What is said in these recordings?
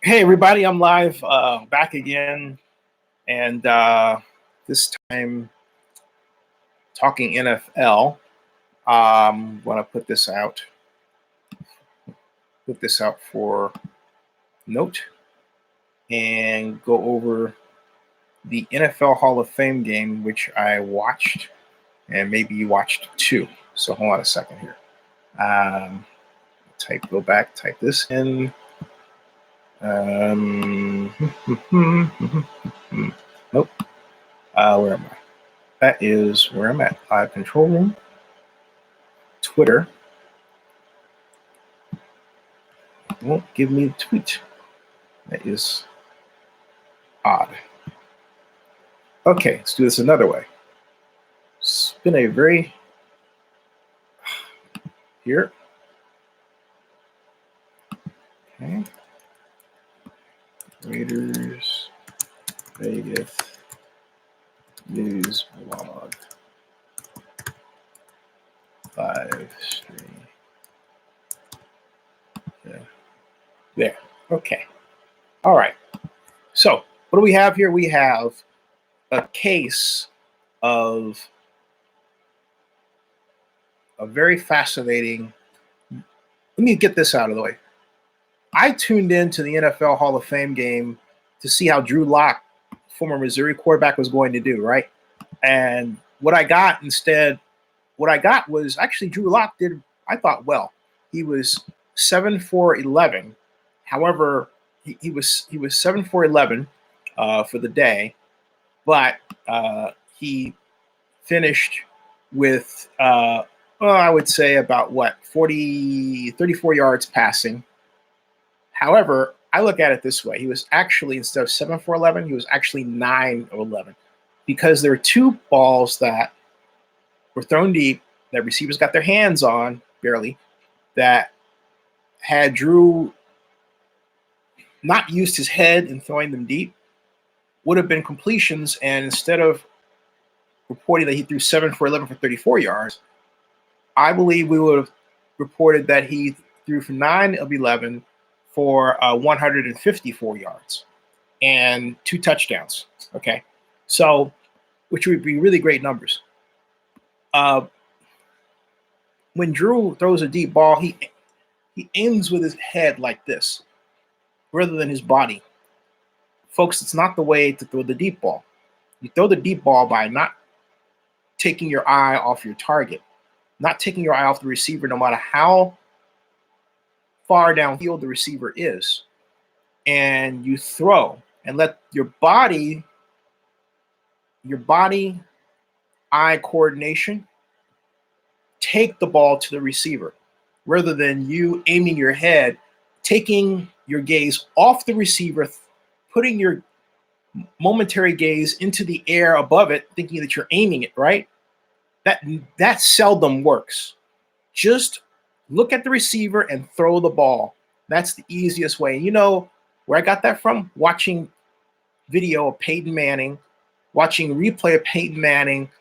Hey everybody, I'm live back again, and this time talking NFL. Want to put this out for note, and go over the NFL Hall of Fame game, which I watched, and maybe you watched too. So hold on a second here. Go back, type this in. Nope. Where am I? That is where I'm at. Live control room. Twitter. Won't give me the tweet. That is odd. Okay, let's do this another way. It's been a very here. Okay. Raiders Vegas news blog live stream. Yeah. There. Okay. All right. So what do we have here? We have a case of a very fascinating. Let me get this out of the way. I tuned into the NFL Hall of Fame game to see how Drew Lock, former Missouri quarterback, was going to do, right? And what I got was actually Drew Lock did, I thought, well. He was 7 for 11. However, he was 7 for 11 for the day, but he finished with I would say about 34 yards passing. However, I look at it this way. He was actually, instead of 7 for 11, he was actually 9 of 11, because there were two balls that were thrown deep that receivers got their hands on, barely, that had Drew not used his head in throwing them deep, would have been completions. And instead of reporting that he threw 7 for 11 for 34 yards, I believe we would have reported that he threw for 9 of 11 for 154 yards and 2 touchdowns. Okay, so which would be really great numbers. When Drew throws a deep ball, he aims with his head like this rather than his body. Folks, it's not the way to throw the deep ball. You throw the deep ball by not taking your eye off your target, not taking your eye off the receiver, no matter how far downfield the receiver is. And you throw and let your body eye coordination take the ball to the receiver, rather than you aiming your head, taking your gaze off the receiver, putting your momentary gaze into the air above it, thinking that you're aiming it, right? That seldom works. Just look at the receiver and throw the ball. That's the easiest way. You know where I got that from? Watching video of Peyton Manning, watching replay of Peyton Manning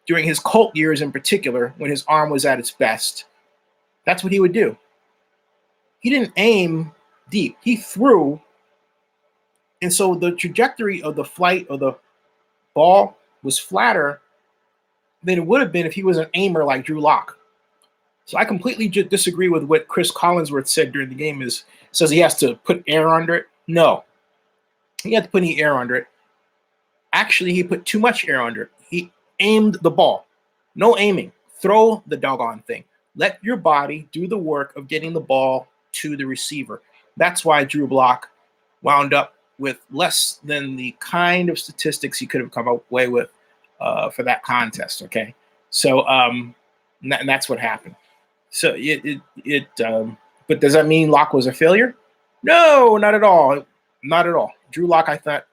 during his Colt years in particular, when his arm was at its best. That's what he would do. He didn't aim deep. He threw. And so the trajectory of the flight of the ball was flatter than it would have been if he was an aimer like Drew Lock. So I completely disagree with what Chris Collinsworth said during the game. Says he has to put air under it. No, he had to put any air under it. Actually, he put too much air under it. He aimed the ball. No aiming. Throw the doggone thing. Let your body do the work of getting the ball to the receiver. That's why Drew Lock wound up with less than the kind of statistics he could have come away with for that contest. Okay, so and that's what happened. So but does that mean Lock was a failure? No, not at all. Not at all. Drew Lock, I thought.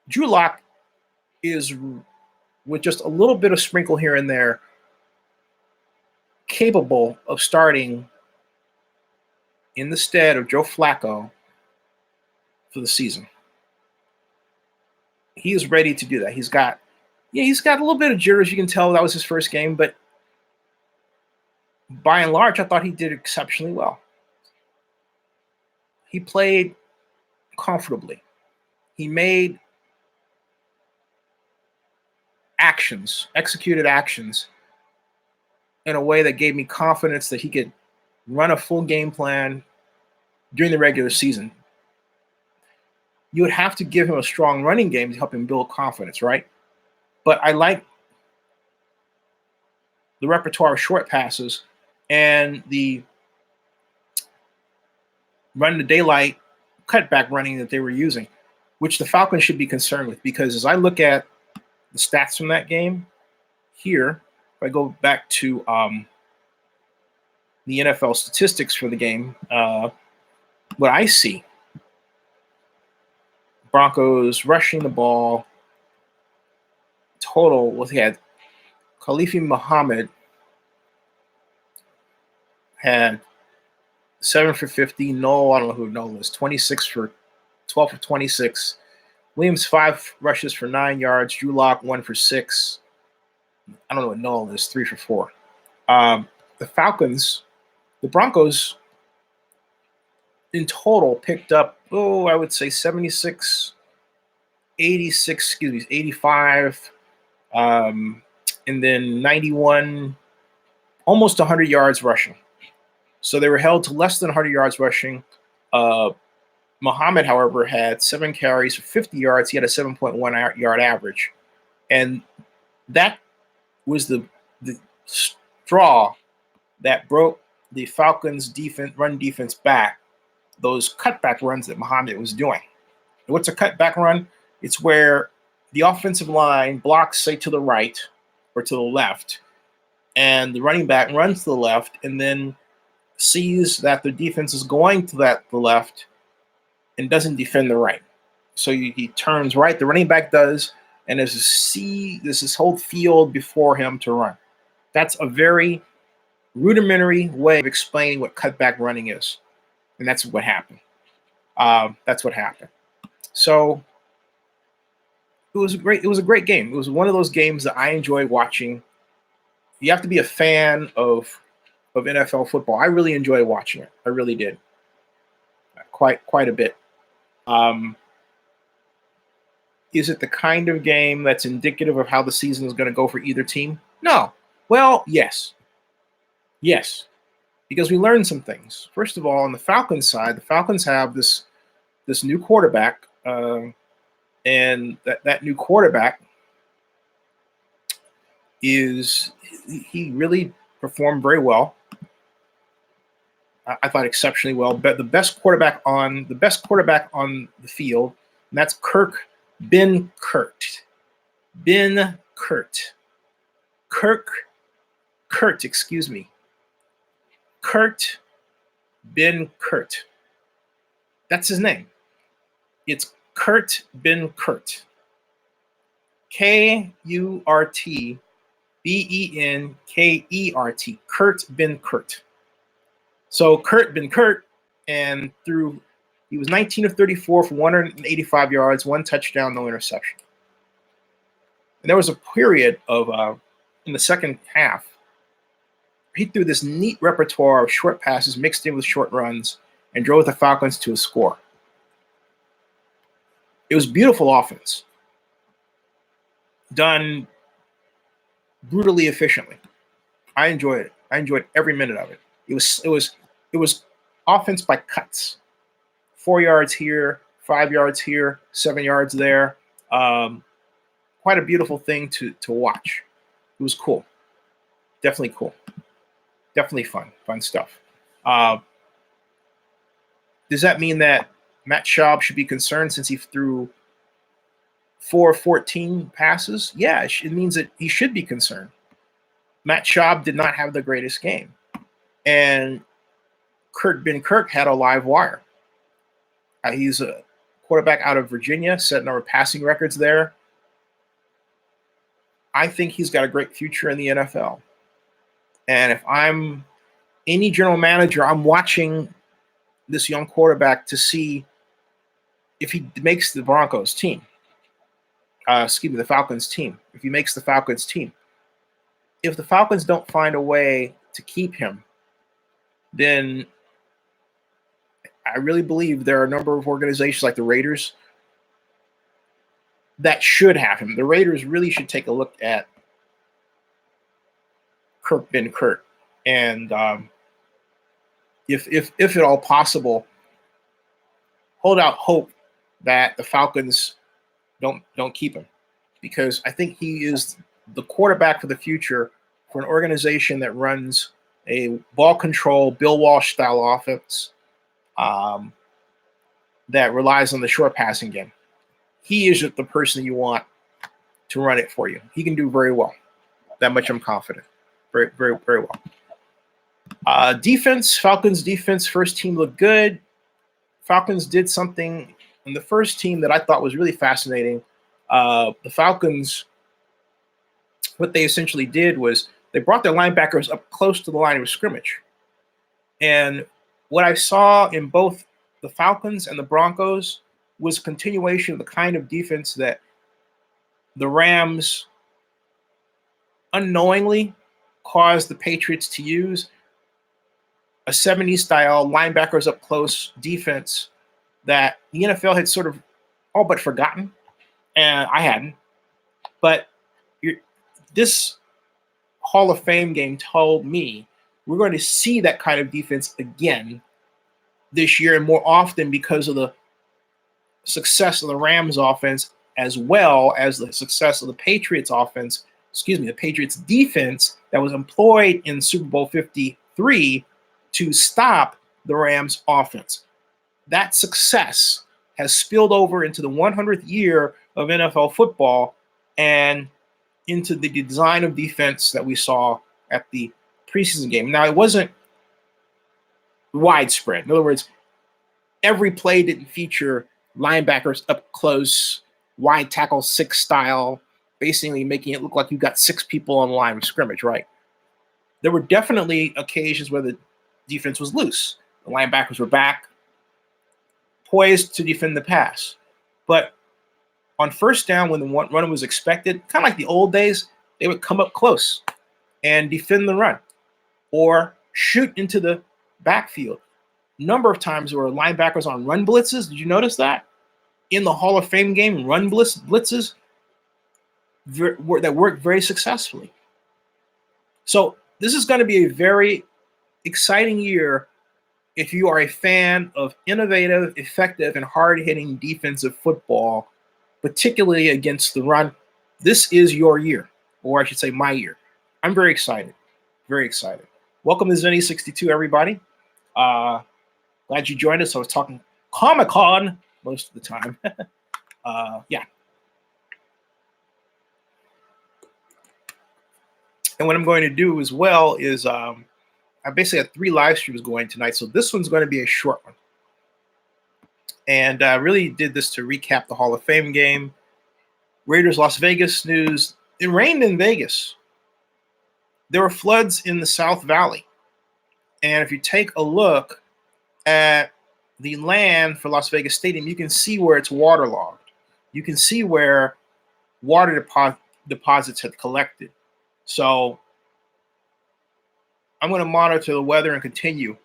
Drew Lock is, with just a little bit of sprinkle here and there, capable of starting in the stead of Joe Flacco for the season. He is ready to do that. He's got a little bit of jitters. You can tell that was his first game, but by and large, I thought he did exceptionally well. he played comfortably. He made executed actions in a way that gave me confidence that he could run a full game plan during the regular season. You would have to give him a strong running game to help him build confidence, right? But I like the repertoire of short passes and the run the daylight cutback running that they were using, which the Falcons should be concerned with, because as I look at the stats from that game here, if I go back to the NFL statistics for the game, what I see, Broncos rushing the ball total, what he had, Khalifi Muhammad had 7 for 50. Noel, I don't know who Noel is, 12 for 26. Williams, 5 rushes for 9 yards. Drew Lock, 1 for 6. I don't know what Noel is, 3 for 4. The Broncos in total picked up, I would say 85, and then 91, almost 100 yards rushing. So they were held to less than 100 yards rushing. Muhammad, however, had 7 carries for 50 yards. He had a 7.1 yard average. And that was the straw that broke the Falcons' run defense back, those cutback runs that Muhammad was doing. What's a cutback run? It's where the offensive line blocks, say, to the right or to the left, and the running back runs to the left and then sees that the defense is going to the left and doesn't defend the right. So he turns right, the running back does, and there's this whole field before him to run. That's a very rudimentary way of explaining what cutback running is. And that's what happened. So it was a great game. It was one of those games that I enjoy watching. You have to be a fan of NFL football. I really enjoyed watching it. I really did. Quite a bit. Is it the kind of game that's indicative of how the season is going to go for either team? No. Well, yes. Yes. Because we learned some things. First of all, on the Falcons side, the Falcons have this new quarterback, and that new quarterback he really performed very well. I thought exceptionally well. But the best quarterback on the field, and that's Ben Kurt, excuse me. Kurt Ben Kurt. That's his name. It's Kurt Ben Kurt. KURTBENKERT. Kurt Ben Kurt. So Kurt Ben Kurt, and he was 19 of 34 for 185 yards, 1 touchdown, no interception. And there was a period of in the second half, he threw this neat repertoire of short passes mixed in with short runs and drove the Falcons to a score. It was beautiful offense, done brutally efficiently. I enjoyed it. I enjoyed every minute of it. It was offense by cuts. 4 yards here, 5 yards here, 7 yards there. Quite a beautiful thing to watch. It was cool. Definitely cool. Definitely fun stuff. Does that mean that Matt Schaub should be concerned since he threw 4 of 14 passes? Yeah, it means that he should be concerned. Matt Schaub did not have the greatest game. And Kurt Ben Kirk had a live wire. He's a quarterback out of Virginia, setting over passing records there. I think he's got a great future in the NFL. And if I'm any general manager, I'm watching this young quarterback to see if he makes the Broncos team. The Falcons team. If he makes the Falcons team. If the Falcons don't find a way to keep him, then I really believe there are a number of organizations like the Raiders that should have him. The Raiders really should take a look at Kirk Ben Kurt, and if at all possible, hold out hope that the Falcons don't keep him, because I think he is the quarterback for the future for an organization that runs a ball control, Bill Walsh style offense that relies on the short passing game. He is the person you want to run it for you. He can do very well. That much I'm confident. Very, very, very well. Defense, Falcons defense, first team looked good. Falcons did something in the first team that I thought was really fascinating. The Falcons, what they essentially did was they brought their linebackers up close to the line of scrimmage. And what I saw in both the Falcons and the Broncos was a continuation of the kind of defense that the Rams unknowingly caused the Patriots to use, a 70s style linebackers up close defense that the NFL had sort of all but forgotten, and I hadn't. But this Hall of Fame game told me we're going to see that kind of defense again this year, and more often because of the success of the Rams offense as well as the success of the Patriots offense, the Patriots defense that was employed in Super Bowl 53 to stop the Rams offense. That success has spilled over into the 100th year of NFL football and into the design of defense that we saw at the preseason game. Now, it wasn't widespread. In other words, every play didn't feature linebackers up close, wide tackle six style, basically making it look like you got six people on the line of scrimmage, right? There were definitely occasions where the defense was loose. The linebackers were back, poised to defend the pass. But on first down, when the run was expected, kind of like the old days, they would come up close and defend the run or shoot into the backfield. Number of times there were linebackers on run blitzes. Did you notice that? In the Hall of Fame game, run blitzes that worked very successfully. So this is going to be a very exciting year if you are a fan of innovative, effective, and hard-hitting defensive football, particularly against the run. This is your year, or I should say my year. I'm very excited. Very excited. Welcome to Zenny62, everybody. Glad you joined us. I was talking Comic-Con most of the time. Yeah. And what I'm going to do as well is I basically have 3 live streams going tonight. So this one's going to be a short one. And I really did this to recap the Hall of Fame game. Raiders Las Vegas news. It rained in Vegas. There were floods in the South Valley. And if you take a look at the land for Las Vegas Stadium, you can see where it's waterlogged. You can see where water deposits had collected. So I'm going to monitor the weather and continue.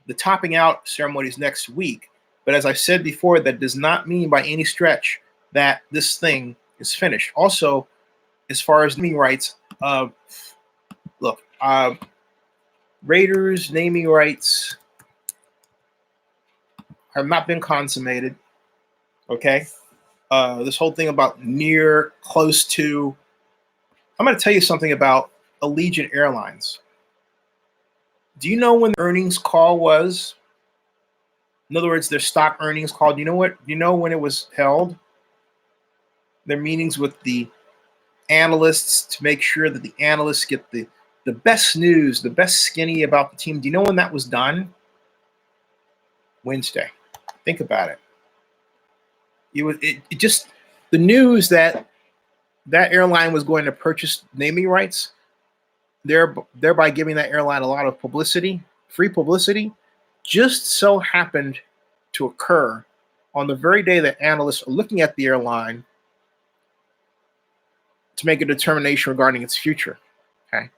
The topping out ceremony is next week. But as I said before, that does not mean by any stretch that this thing is finished. Also, as far as naming rights, Raiders naming rights have not been consummated. Okay? This whole thing about near, close to. I'm going to tell you something about Allegiant Airlines. Do you know when the earnings call was? In other words, their stock earnings call. Do you know what? Do you know when it was held? Their meetings with the analysts to make sure that the analysts get the best news, the best skinny about the team. Do you know when that was done? Wednesday. Think about it. It just the news that airline was going to purchase naming rights, thereby giving that airline a lot of publicity, free publicity, just so happened to occur on the very day that analysts are looking at the airline to make a determination regarding its future. Okay.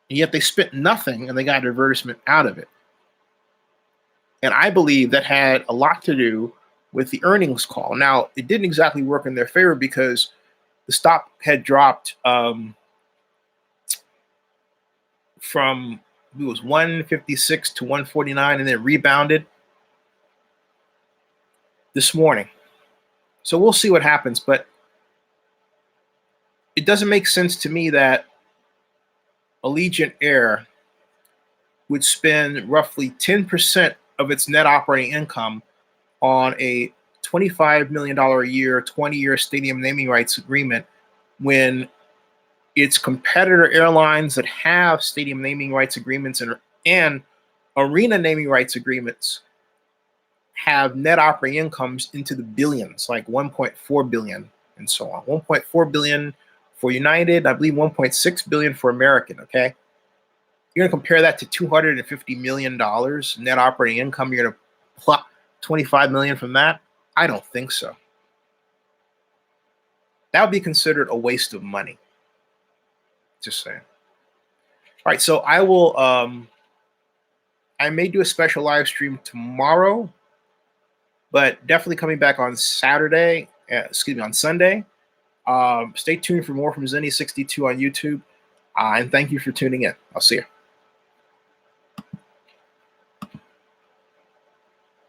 And yet they spent nothing and they got an advertisement out of it. And I believe that had a lot to do with the earnings call. Now, it didn't exactly work in their favor because the stock had dropped from, it was 156 to 149 and then rebounded this morning. So we'll see what happens. But it doesn't make sense to me that Allegiant Air would spend roughly 10% of its net operating income on a $25 million a year, 20-year stadium naming rights agreement when its competitor airlines that have stadium naming rights agreements and arena naming rights agreements have net operating incomes into the billions, like 1.4 billion and so on. 1.4 billion for United, I believe 1.6 billion for American, okay? You're going to compare that to $250 million net operating income. You're going to plot 25 million from that? I don't think so. That would be considered a waste of money. Just saying. All right, so I will, I may do a special live stream tomorrow, but definitely coming back on Saturday, on Sunday. Stay tuned for more from Zenny62 on YouTube, and thank you for tuning in. I'll see you.